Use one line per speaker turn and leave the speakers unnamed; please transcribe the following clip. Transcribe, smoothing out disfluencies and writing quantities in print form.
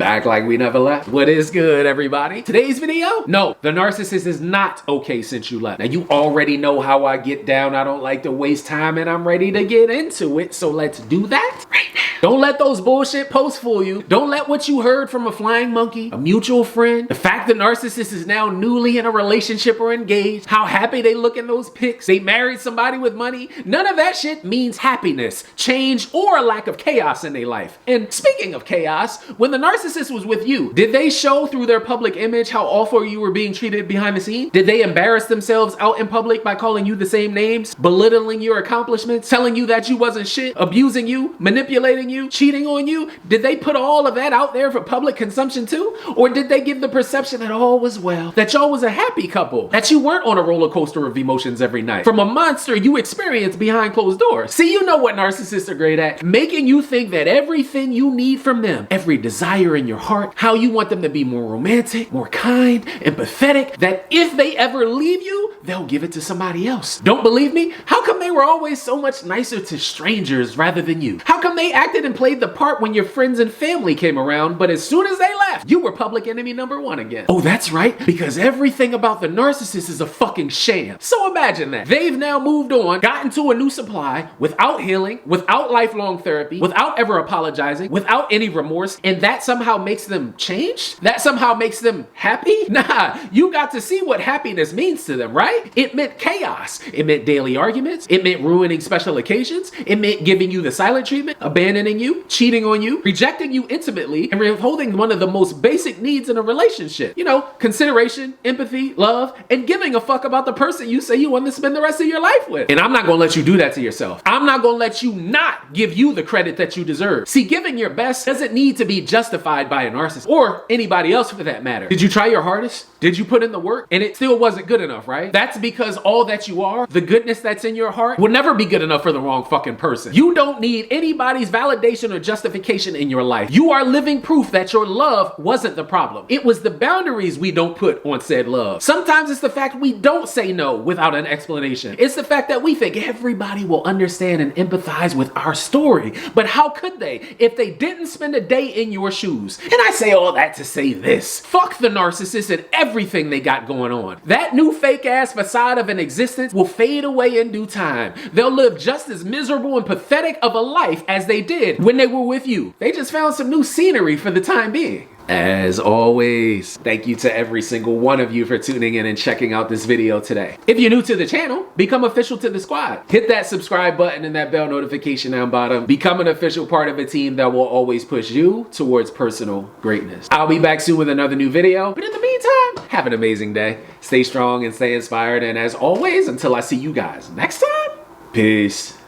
Back like we never left. What is good, everybody? Today's video? No, the narcissist is not okay since you left. Now, you already know how I get down. I don't like to waste time, and I'm ready to get into it. So let's do that right now. Don't let those bullshit posts fool you. Don't let what you heard from a flying monkey, a mutual friend, the fact the narcissist is now newly in a relationship or engaged, how happy they look in those pics, they married somebody with money. None of that shit means happiness, change, or a lack of chaos in their life. And speaking of chaos, when the narcissist was with you, did they show through their public image how awful you were being treated behind the scenes? Did they embarrass themselves out in public by calling you the same names, belittling your accomplishments, telling you that you wasn't shit, abusing you, manipulating you, cheating on you? Did they put all of that out there for public consumption too? Or did they give the perception that all was well, that y'all was a happy couple, that you weren't on a roller coaster of emotions every night from a monster you experienced behind closed doors? See, you know what narcissists are great at? Making you think that everything you need from them, every desire in your heart, how you want them to be more romantic, more kind, empathetic, that if they ever leave you, they'll give it to somebody else. Don't believe me? How come they were always so much nicer to strangers rather than you? How come they acted and played the part when your friends and family came around, but as soon as they left, you were public enemy number one again? Oh, that's right, because everything about the narcissist is a fucking sham. So imagine that. They've now moved on, gotten to a new supply, without healing, without lifelong therapy, without ever apologizing, without any remorse, and that somehow makes them change? That somehow makes them happy? Nah, you got to see what happiness means to them, right? It meant chaos. It meant daily arguments. It meant ruining special occasions. It meant giving you the silent treatment, abandoning you, cheating on you, rejecting you intimately, and withholding one of the most basic needs in a relationship. You know, consideration, empathy, love, and giving a fuck about the person you say you want to spend the rest of your life with. And I'm not gonna let you do that to yourself. I'm not gonna let you not give you the credit that you deserve. See, giving your best doesn't need to be justified by a narcissist or anybody else for that matter. Did you try your hardest? Did you put in the work? And it still wasn't good enough, right? That's because all that you are, the goodness that's in your heart, will never be good enough for the wrong fucking person. You don't need anybody's validation or justification in your life. You are living proof that your love wasn't the problem. It was the boundaries we don't put on said love. Sometimes it's the fact we don't say no without an explanation. It's the fact that we think everybody will understand and empathize with our story. But how could they if they didn't spend a day in your shoes? And I say all that to say this. Fuck the narcissist and everything they got going on. That new fake ass facade of an existence will fade away in due time. They'll live just as miserable and pathetic of a life as they did when they were with you. They just found some new scenery for the time being. As always, thank you to every single one of you for tuning in and checking out this video today. If you're new to the channel, become official to the squad. Hit that subscribe button and that bell notification down bottom. Become an official part of a team that will always push you towards personal greatness. I'll be back soon with another new video, but in the meantime, have an amazing day. Stay strong and stay inspired, and as always, until I see you guys next time, peace.